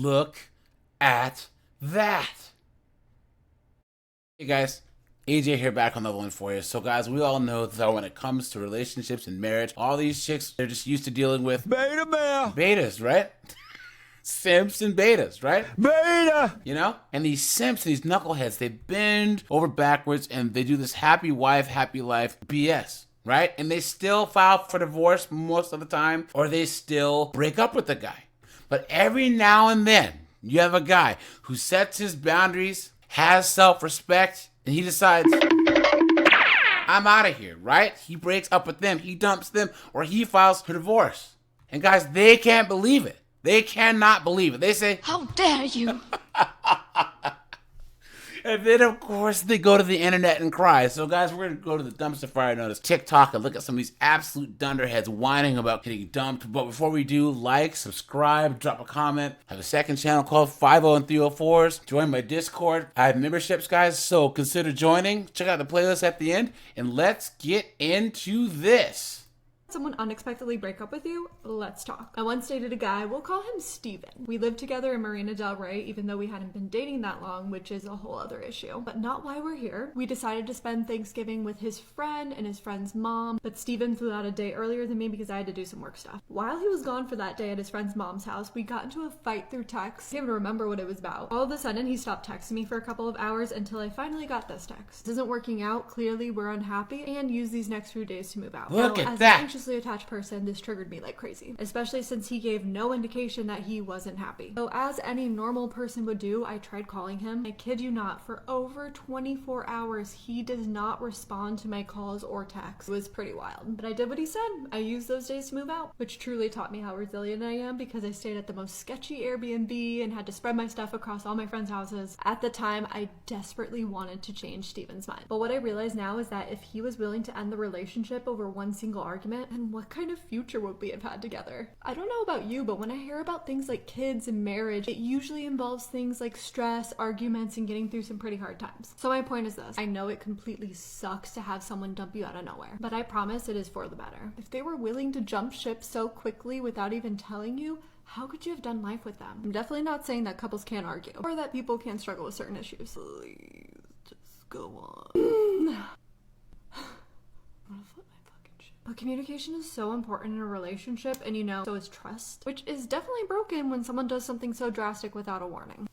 Look at that. Hey guys, AJ here back on the one for you. So guys, we all know that when it comes to relationships and marriage, all these chicks, they're just used to dealing with Beta male. betas, right? Simps and betas, right? Beta. You know? And these simps, these knuckleheads, they bend over backwards and they do this happy wife, happy life BS, right? And they still file for divorce most of the time, or they still break up with the guy. But every now and then, you have a guy who sets his boundaries, has self-respect, and he decides, I'm out of here, right? He breaks up with them, he dumps them, or he files for divorce. And guys, they can't believe it. They cannot believe it. They say, how dare you? And then, of course, they go to the internet and cry. So, guys, we're going to go to the dumpster fire notice TikTok and look at some of these absolute dunderheads whining about getting dumped. But before we do, like, subscribe, drop a comment. I have a second channel called 50 and 304s. Join my Discord. I have memberships, guys, so consider joining. Check out the playlist at the end, and let's get into this. Someone unexpectedly break up with you? Let's talk. I once dated a guy, we'll call him Steven. We lived together in Marina Del Rey, even though we hadn't been dating that long, which is a whole other issue. But not why we're here. We decided to spend Thanksgiving with his friend and his friend's mom, but Steven flew out a day earlier than me because I had to do some work stuff. While he was gone for that day at his friend's mom's house, we got into a fight through text. I can't even remember what it was about. All of a sudden, he stopped texting me for a couple of hours until I finally got this text. This isn't working out, clearly we're unhappy, and use these next few days to move out. Look now, at as that. An anxiously attached person, this triggered me like crazy, especially since he gave no indication that he wasn't happy. So as any normal person would do, I tried calling him. I kid you not, for over 24 hours, he does not respond to my calls or texts. It was pretty wild, but I did what he said. I used those days to move out, which truly taught me how resilient I am because I stayed at the most sketchy Airbnb and had to spread my stuff across all my friends' houses. At the time, I desperately wanted to change Steven's mind. But what I realize now is that if he was willing to end the relationship over one single argument, then what kind of future would we have had together? I don't know about you, but when I hear about things like kids and marriage, it usually involves things like stress, arguments, and getting through some pretty hard times. So my point is this. I know it completely sucks to have someone dump you out of nowhere, but I promise it is for the better. If they were willing to jump ship so quickly without even telling you, how could you have done life with them? I'm definitely not saying that couples can't argue or that people can't struggle with certain issues. Please, just go on. But communication is so important in a relationship, and so is trust, which is definitely broken when someone does something so drastic without a warning.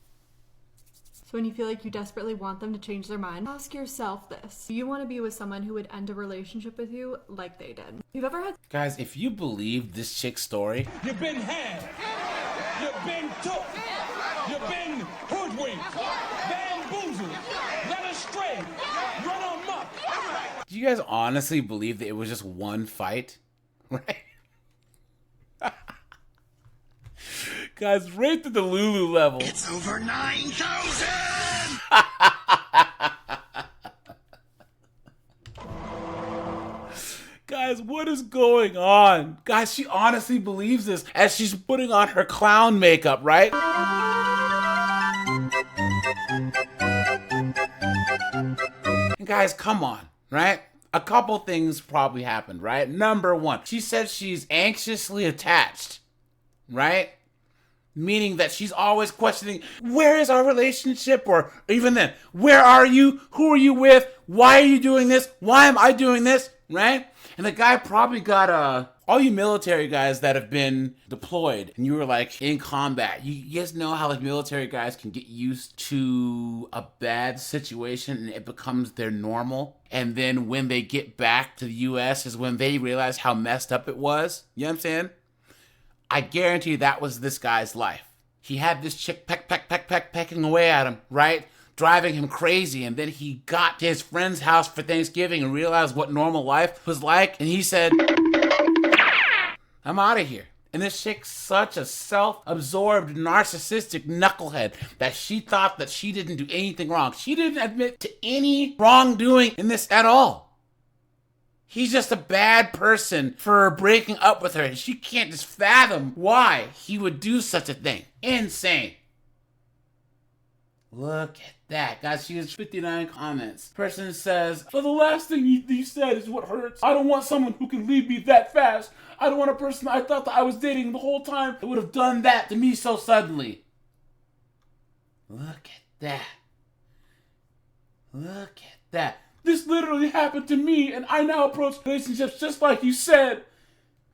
So when you feel like you desperately want them to change their mind, ask yourself this. Do you want to be with someone who would end a relationship with you like they did? You've ever had— Guys, if you believe this chick's story, You've been had. You've been took. You've been hoodwinked. Bamboozled. Led astray. Run amok. do you guys honestly believe that it was just one fight? Right? Guys, right to the Lulu level. It's over 9,000! Guys, what is going on? Guys, she honestly believes this as she's putting on her clown makeup, right? And guys, come on, right? A couple things probably happened, right? Number one, she said she's anxiously attached, right? Meaning that she's always questioning, where is our relationship? Or even then, where are you? Who are you with? Why are you doing this? Why am I doing this? Right? And the guy probably got all you military guys that have been deployed and you were like in combat. You guys know how like military guys can get used to a bad situation and it becomes their normal. And then when they get back to the US is when they realize how messed up it was. You know what I'm saying? I guarantee that was this guy's life. He had this chick pecking away at him, right? Driving him crazy. And then he got to his friend's house for Thanksgiving and realized what normal life was like. And he said, I'm out of here. And this chick's such a self-absorbed, narcissistic knucklehead that she thought that she didn't do anything wrong. She didn't admit to any wrongdoing in this at all. He's just a bad person for breaking up with her. She can't just fathom why he would do such a thing. Insane. Look at that. Guys, she has 59 comments. Person says, well, the last thing you said is what hurts. I don't want someone who can leave me that fast. I don't want a person I thought that I was dating the whole time that would have done that to me so suddenly. Look at that. Look at that. This literally happened to me, and I now approach relationships just like you said.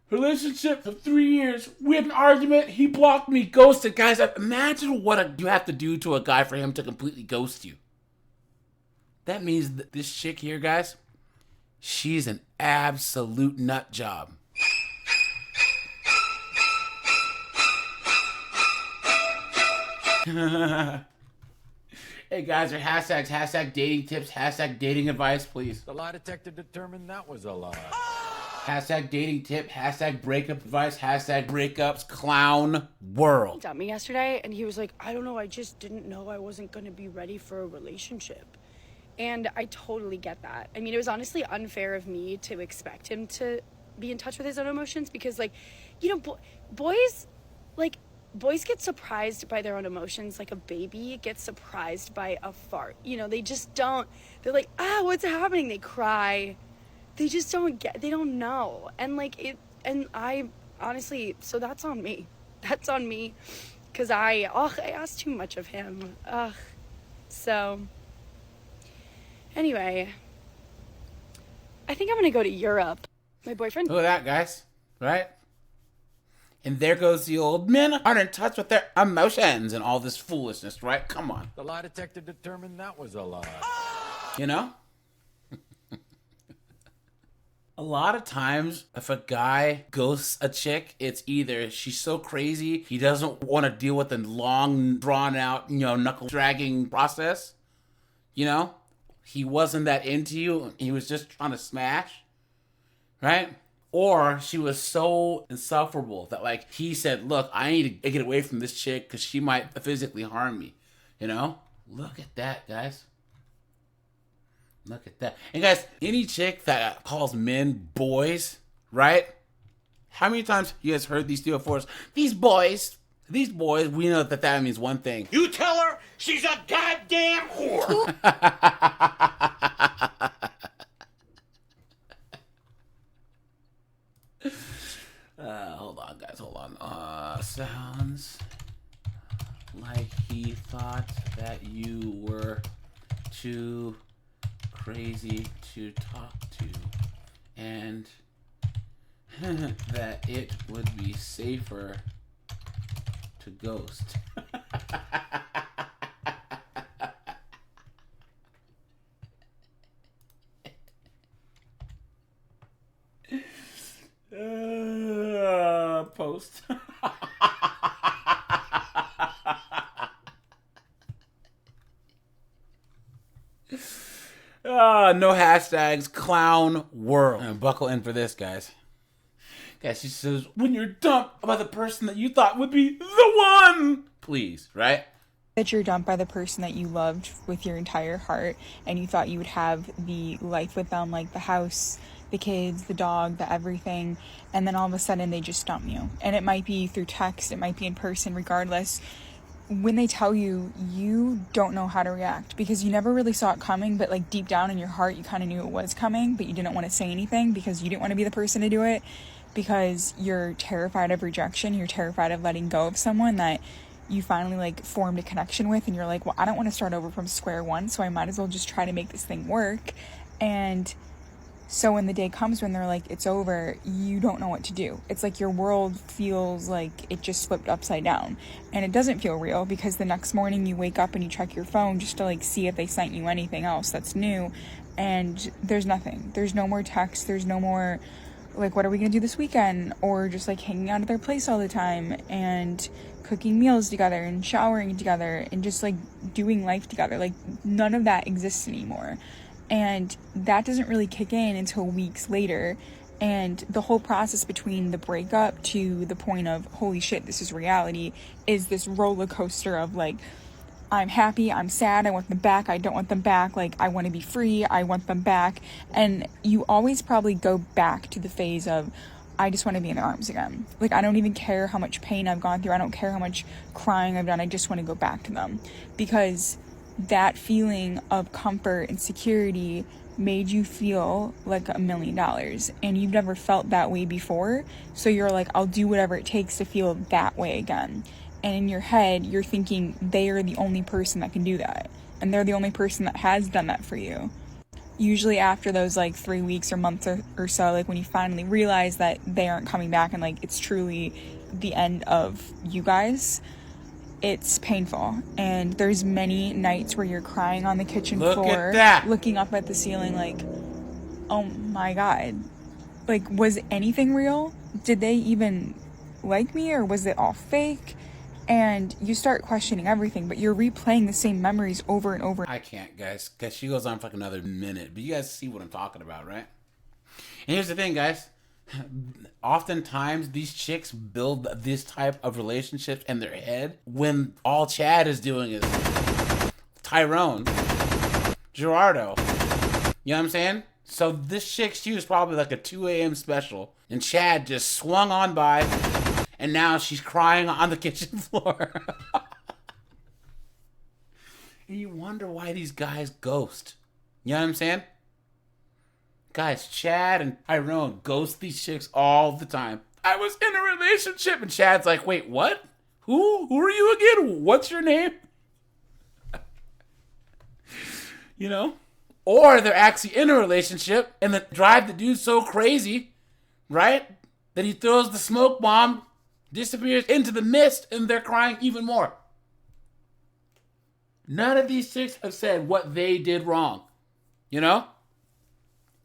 Relationship of 3 years. We had an argument. He blocked me, ghosted. Guys, imagine what you have to do to a guy for him to completely ghost you. That means that this chick here, guys, she's an absolute nut job. Hey guys, are hashtags, hashtag dating tips, hashtag dating advice, please. The lie detector determined that was a lie. Hashtag dating tip, hashtag breakup advice, hashtag breakups, clown world. Dumped me yesterday, and he was like, I don't know, I just didn't know I wasn't going to be ready for a relationship. And I totally get that. I mean, it was honestly unfair of me to expect him to be in touch with his own emotions because, like, you know, boys get surprised by their own emotions like a baby gets surprised by a fart. You know, they just don't. They're like, what's happening? They cry. They just they don't know. And like and I honestly, so that's on me. That's on me. Cause I asked too much of him. So anyway, I think I'm gonna go to Europe. My boyfriend. Look at that, guys. Right? And there goes the old men aren't in touch with their emotions and all this foolishness, right? Come on. The lie detector determined that was a lie. You know? A lot of times, if a guy ghosts a chick, it's either she's so crazy, he doesn't want to deal with the long, drawn-out, knuckle-dragging process. You know? He wasn't that into you. He was just trying to smash. Right? Or she was so insufferable that, like, he said, look, I need to get away from this chick because she might physically harm me. You know? Look at that, guys. Look at that. And guys, any chick that calls men boys, right? How many times you guys heard these 304s? These boys, we know that means one thing. You tell her she's a goddamn whore. Hold on, guys, hold on. Sounds like he thought that you were too crazy to talk to, and that it would be safer to ghost. Post. No hashtags, clown world. Buckle in for this, guys. Guys, she says, when you're dumped by the person that you thought would be the one, please, right? That you're dumped by the person that you loved with your entire heart and you thought you would have the life with them, like the house, the kids, the dog, the everything, and then all of a sudden they just dump you. And it might be through text, it might be in person, regardless. When they tell you, you don't know how to react because you never really saw it coming, but like deep down in your heart you kind of knew it was coming, but you didn't want to say anything because you didn't want to be the person to do it, because you're terrified of rejection, you're terrified of letting go of someone that you finally like formed a connection with, and you're like, well, I don't want to start over from square one, so I might as well just try to make this thing work. And so when the day comes when they're like, it's over, you don't know what to do. It's like your world feels like it just flipped upside down. And it doesn't feel real because the next morning you wake up and you check your phone just to like see if they sent you anything else that's new. And there's nothing. There's no more text. There's no more like, what are we going to do this weekend? Or just like hanging out at their place all the time and cooking meals together and showering together and just like doing life together. Like none of that exists anymore. And that doesn't really kick in until weeks later. And the whole process between the breakup to the point of, holy shit, this is reality, is this roller coaster of like, I'm happy, I'm sad, I want them back, I don't want them back, like, I want to be free, I want them back. And you always probably go back to the phase of, I just want to be in their arms again. Like, I don't even care how much pain I've gone through, I don't care how much crying I've done, I just want to go back to them. Because that feeling of comfort and security made you feel like $1 million, and you've never felt that way before, so you're like, I'll do whatever it takes to feel that way again. And in your head, you're thinking they are the only person that can do that. And they're the only person that has done that for you. Usually after those like 3 weeks or months or so, like when you finally realize that they aren't coming back and like it's truly the end of you guys, it's painful. And there's many nights where you're crying on the kitchen floor, looking up at the ceiling like, oh my God, like, was anything real? Did they even like me, or was it all fake? And you start questioning everything, but you're replaying the same memories over and over. I can't, guys, because she goes on for like another minute. But you guys see what I'm talking about, right? And here's the thing, guys. Oftentimes, these chicks build this type of relationships in their head when all Chad is doing is Tyrone, Gerardo. You know what I'm saying? So this chick, she was probably like a 2 a.m. special, and Chad just swung on by, and now she's crying on the kitchen floor. And you wonder why these guys ghost. You know what I'm saying? Guys, Chad and Tyrone ghost these chicks all the time. I was in a relationship, and Chad's like, wait, what? Who are you again? What's your name? You know? Or they're actually in a relationship, and they drive the dude so crazy, right, that he throws the smoke bomb, disappears into the mist, and they're crying even more. None of these chicks have said what they did wrong. You know?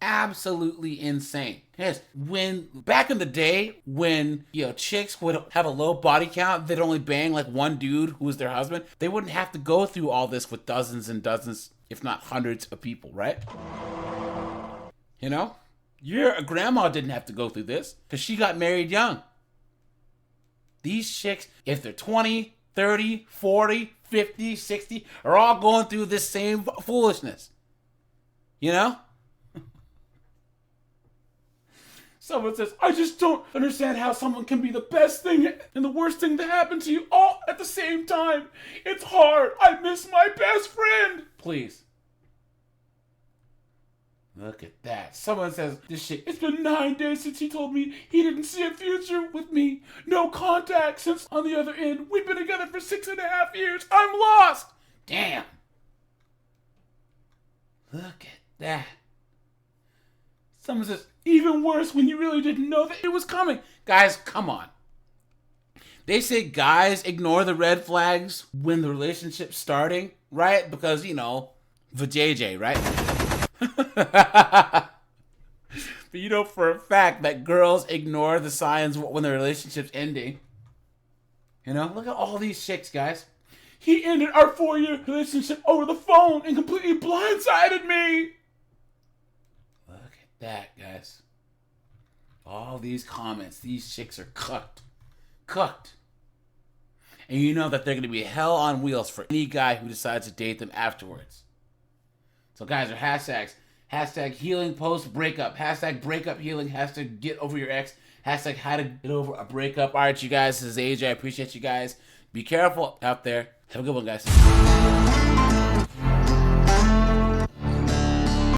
Absolutely insane. Yes, when back in the day when, you know, chicks would have a low body count, they'd only bang like one dude who was their husband, they wouldn't have to go through all this with dozens and dozens, if not hundreds of people, right? You know? Your grandma didn't have to go through this because she got married young. These chicks, if they're 20, 30, 40, 50, 60, are all going through this same foolishness. You know? Someone says, I just don't understand how someone can be the best thing and the worst thing to happen to you all at the same time. It's hard. I miss my best friend. Please. Look at that. Someone says, this shit, it's been 9 days since he told me he didn't see a future with me. No contact since on the other end. We've been together for 6.5 years. I'm lost. Damn. Look at that. Someone says, even worse when you really didn't know that it was coming. Guys, come on. They say guys ignore the red flags when the relationship's starting, right? Because, you know, the JJ, right? But you know for a fact that girls ignore the signs when the relationship's ending. You know, look at all these chicks, guys. He ended our 4-year relationship over the phone and completely blindsided me. That, guys. All these comments, these chicks are cucked. Cucked. And you know that they're going to be hell on wheels for any guy who decides to date them afterwards. So guys, are hashtags. Hashtag healing post breakup. Hashtag breakup healing. Hashtag get over your ex. Hashtag how to get over a breakup. All right, you guys, this is AJ. I appreciate you guys. Be careful out there. Have a good one, guys.